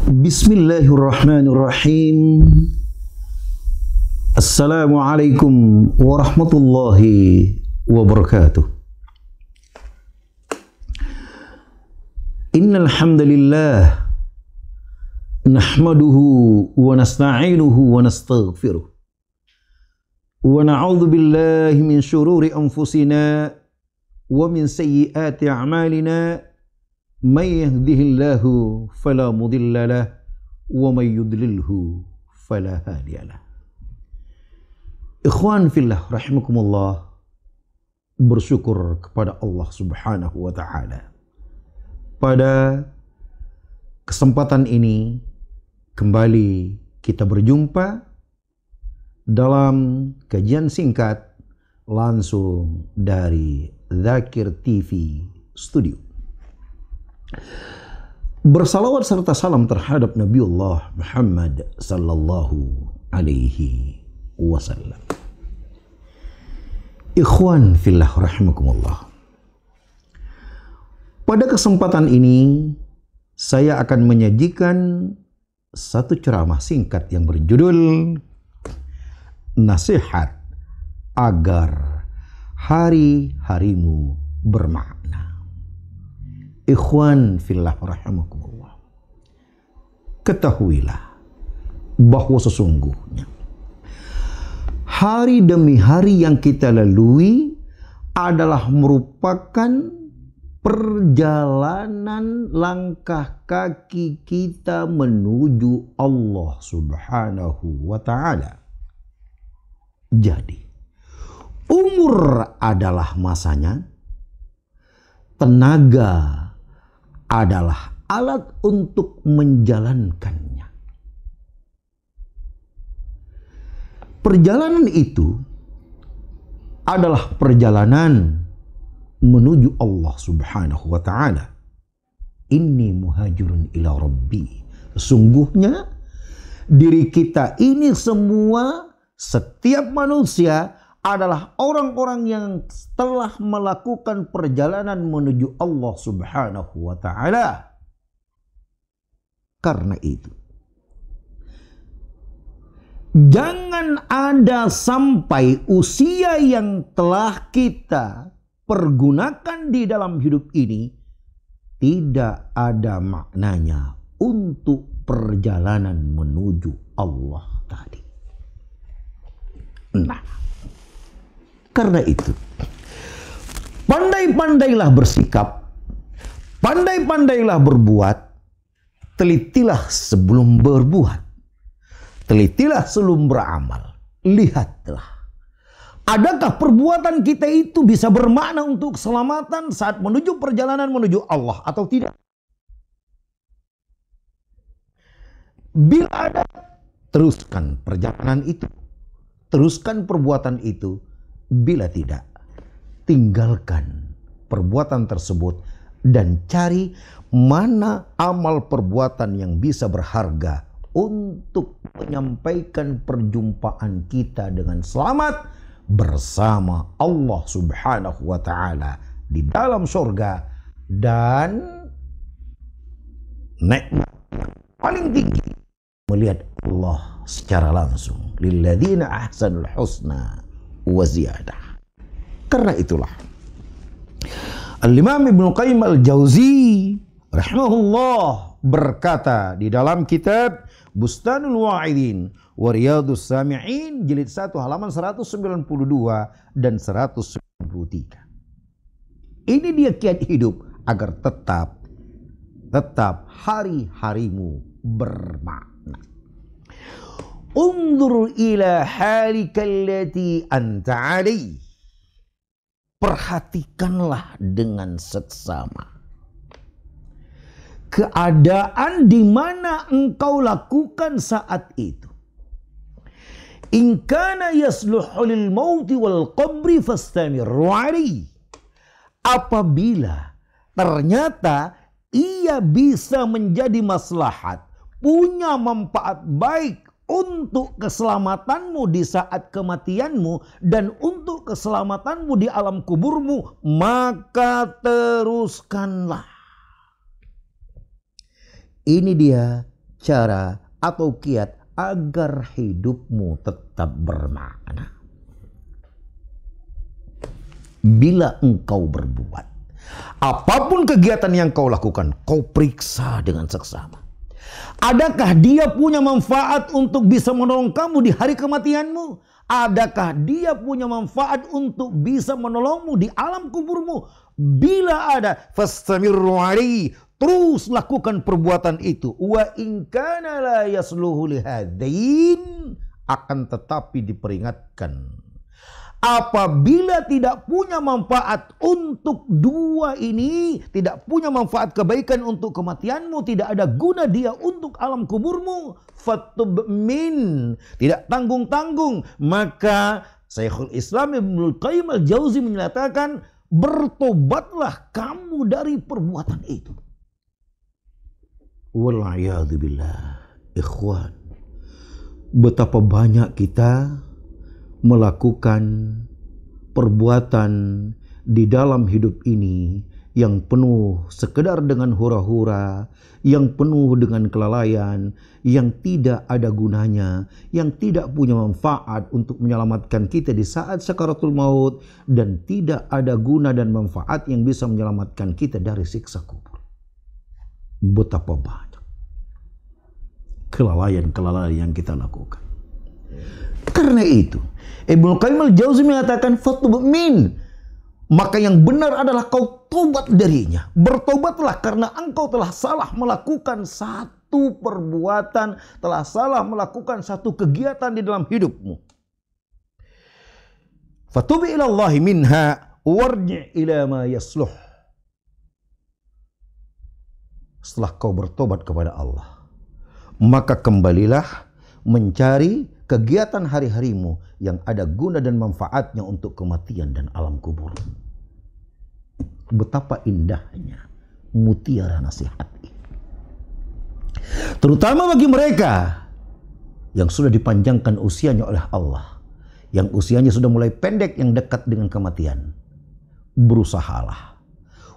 Bismillahirrahmanirrahim. Assalamualaikum warahmatullahi wabarakatuh. Innal hamdalillah nahmaduhu wa nasta'inuhu wa nastaghfiruh. Wa na'udzu billahi min syururi anfusina wa min sayyiati a'malina. May yahdihillahu fala mudilla lahu wa may yudlilhu fala hadiyalah. Ikhwan fillah rahimakumullah, bersyukur kepada Allah Subhanahu wa taala. Pada kesempatan ini kembali kita berjumpa dalam kajian singkat langsung dari Dzakir TV Studio. Bersalawat serta salam terhadap Nabiullah Muhammad sallallahu alaihi wasallam. Ikhwan fillah rahimakumullah. Pada kesempatan ini saya akan menyajikan satu ceramah singkat yang berjudul Nasihat Agar Hari-harimu Bermakna. Ikhwan fillah rahimakumullah, ketahuilah bahwa sesungguhnya hari demi hari yang kita lalui adalah merupakan perjalanan langkah kaki kita menuju Allah Subhanahu wa ta'ala. Jadi, umur adalah masanya, tenaga adalah alat untuk menjalankannya. Perjalanan itu adalah perjalanan menuju Allah Subhanahu wa ta'ala. Inni muhajirun ila rabbi. Sesungguhnya diri kita ini semua, setiap manusia adalah orang-orang yang telah melakukan perjalanan menuju Allah Subhanahu wa ta'ala. Karena itu, jangan ada sampai usia yang telah kita pergunakan di dalam hidup ini tidak ada maknanya untuk perjalanan menuju Allah tadi. Nah, karena itu, pandai-pandailah bersikap, pandai-pandailah berbuat, telitilah sebelum berbuat, telitilah sebelum beramal. Lihatlah, adakah perbuatan kita itu bisa bermakna untuk keselamatan saat menuju perjalanan menuju Allah atau tidak? Bila ada, teruskan perjalanan itu, teruskan perbuatan itu. Bila tidak, tinggalkan perbuatan tersebut dan cari mana amal perbuatan yang bisa berharga untuk menyampaikan perjumpaan kita dengan selamat bersama Allah Subhanahu wa ta'ala di dalam surga dan nikmat paling tinggi melihat Allah secara langsung. Lilladzina ahsanul husna wa ziyadah. Karena itulah Al-Imam Ibnu Qayyim Al-Jauzi rahimahullah berkata di dalam kitab Bustanul Wa'idin wa Riyadhus Sami'in jilid 1 halaman 192 dan 193. Ini dia kiat hidup agar tetap hari-harimu bermakna. Undur ila halika allati anta alaihi. Perhatikanlah dengan seksama keadaan di mana engkau lakukan saat itu. In kana yasluhu lil mauti wal qabri fastamiru alaihi. Apabila ternyata ia bisa menjadi maslahat, punya manfaat baik untuk keselamatanmu di saat kematianmu dan untuk keselamatanmu di alam kuburmu, maka teruskanlah. Ini dia cara atau kiat agar hidupmu tetap bermakna. Bila engkau berbuat, apapun kegiatan yang kau lakukan, kau periksa dengan seksama. Adakah dia punya manfaat untuk bisa menolong kamu di hari kematianmu? Adakah dia punya manfaat untuk bisa menolongmu di alam kuburmu? Bila ada, fastamirru alaihi, terus lakukan perbuatan itu. Wa in kana la yasluhu lihadain, akan tetapi diperingatkan, apabila tidak punya manfaat untuk dua ini, tidak punya manfaat kebaikan untuk kematianmu, tidak ada guna dia untuk alam kuburmu, fatub min, tidak tanggung-tanggung, maka Syekhul Islam Ibnul Qayyim Al-Jauzi menyatakan, bertobatlah kamu dari perbuatan itu. Wal'iyadzubillah. Ikhwan, betapa banyak kita melakukan perbuatan di dalam hidup ini yang penuh sekedar dengan hura-hura, yang penuh dengan kelalaian, yang tidak ada gunanya, yang tidak punya manfaat untuk menyelamatkan kita di saat sakaratul maut, dan tidak ada guna dan manfaat yang bisa menyelamatkan kita dari siksa kubur. Betapa banyak kelalaian-kelalaian yang kita lakukan. Karena itu, Ibnu Qayyim Al-Jauzi mengatakan, fatub min, maka yang benar adalah kau tobat darinya. Bertobatlah karena engkau telah salah melakukan satu perbuatan, telah salah melakukan satu kegiatan di dalam hidupmu. Fatubi ilallahi minha warji' ila ma yasluh. Setelah kau bertobat kepada Allah, maka kembalilah mencari kegiatan hari-harimu yang ada guna dan manfaatnya untuk kematian dan alam kubur. Betapa indahnya mutiara nasihat ini. Terutama bagi mereka yang sudah dipanjangkan usianya oleh Allah, yang usianya sudah mulai pendek, yang dekat dengan kematian. Berusahalah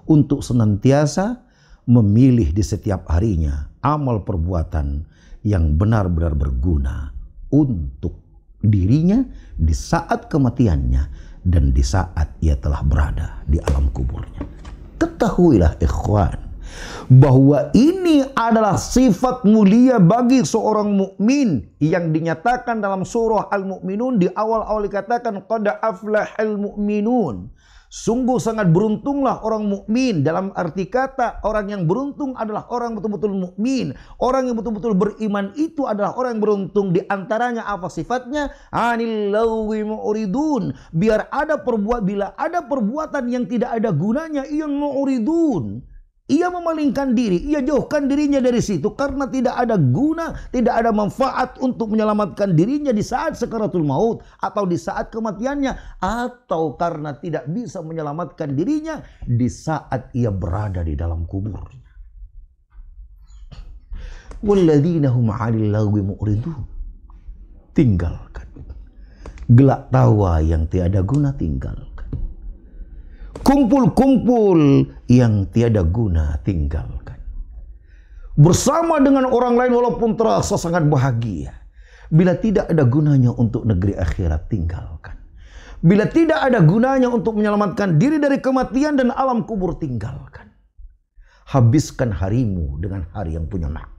untuk senantiasa memilih di setiap harinya amal perbuatan yang benar-benar berguna untuk dirinya di saat kematiannya dan di saat ia telah berada di alam kuburnya. Ketahuilah ikhwan, bahwa ini adalah sifat mulia bagi seorang mukmin yang dinyatakan dalam surah Al-Mu'minun. Di awal-awal dikatakan qad aflahal mu'minun. Sungguh sangat beruntunglah orang mukmin. Dalam arti kata, orang yang beruntung adalah orang betul-betul mukmin. Orang yang betul-betul beriman itu adalah orang yang beruntung. Di antaranya apa sifatnya? Anil lagwi mu'ridun. Bila ada perbuatan yang tidak ada gunanya, ia mu'ridun. Ia memalingkan diri, ia jauhkan dirinya dari situ karena tidak ada guna, tidak ada manfaat untuk menyelamatkan dirinya di saat sakaratul maut atau di saat kematiannya, atau karena tidak bisa menyelamatkan dirinya di saat ia berada di dalam kuburnya. Walladzina hum 'anil lagwi mu'ridun. Tinggalkan. Gelak tawa yang tiada guna tinggalkan. Kumpul-kumpul yang tiada guna tinggalkan. Bersama dengan orang lain walaupun terasa sangat bahagia, bila tidak ada gunanya untuk negeri akhirat, tinggalkan. Bila tidak ada gunanya untuk menyelamatkan diri dari kematian dan alam kubur, tinggalkan. Habiskan harimu dengan hari yang punya makna.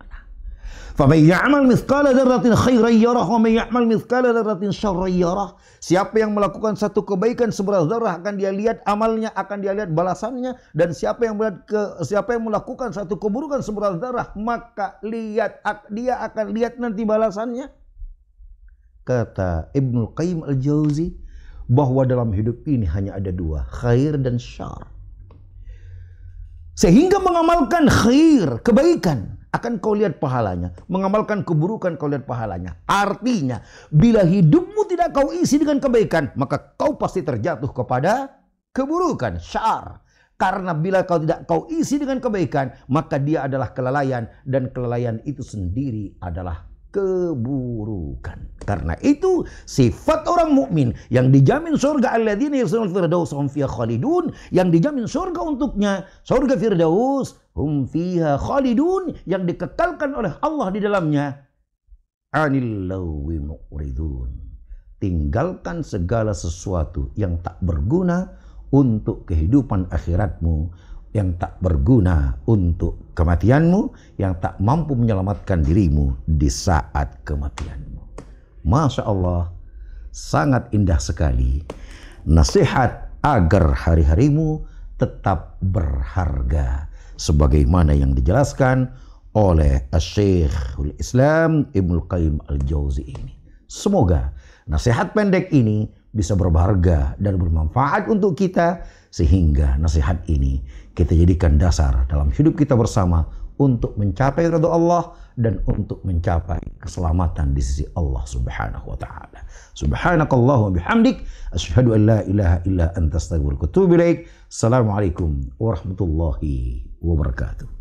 فَمَنْ يَعْمَلْ مِثْقَالَ ذَرَّةٍ خَيْرًا يَرَهُ وَمَنْ يَعْمَلْ مِثْقَالَ ذَرَّةٍ شَرًّا يَرَهُ. Siapa yang melakukan satu kebaikan seberat zarah akan dia lihat amalnya, akan dia lihat balasannya, dan siapa yang melakukan satu keburukan seberat zarah, maka dia akan lihat nanti balasannya. Kata Ibnul Qayyim Al-Jauzi bahwa dalam hidup ini hanya ada dua, khair dan syar. Sehingga mengamalkan khair, kebaikan, akan kau lihat pahalanya. Mengamalkan keburukan kau lihat pahalanya. Artinya, bila hidupmu tidak kau isi dengan kebaikan, maka kau pasti terjatuh kepada keburukan, syar. Karena bila kau tidak kau isi dengan kebaikan, maka dia adalah kelalaian. Dan kelalaian itu sendiri adalah keburukan. Karena itu sifat orang mukmin yang dijamin surga, alladzina yaslunul firdaus hum fiha khalidun, yang dijamin surga untuknya, surga firdaus hum fiha khalidun, yang dikekalkan oleh Allah di dalamnya. Anil lawi mu'ridun, tinggalkan segala sesuatu yang tak berguna untuk kehidupan akhiratmu, yang tak berguna untuk kematianmu, yang tak mampu menyelamatkan dirimu di saat kematianmu. Masya Allah, sangat indah sekali nasihat agar hari-harimu tetap berharga, sebagaimana yang dijelaskan oleh Syekhul Islam Ibnu Qayyim Al-Jauzi ini. Semoga nasihat pendek ini bisa berharga dan bermanfaat untuk kita, sehingga nasihat ini kita jadikan dasar dalam hidup kita bersama untuk mencapai ridha Allah dan untuk mencapai keselamatan di sisi Allah Subhanahu wa taala. Subhanakallahumma bihamdik, asyhadu an la ilaha illa anta astaghfiruka wa atubu ilaik. Assalamualaikum warahmatullahi wabarakatuh.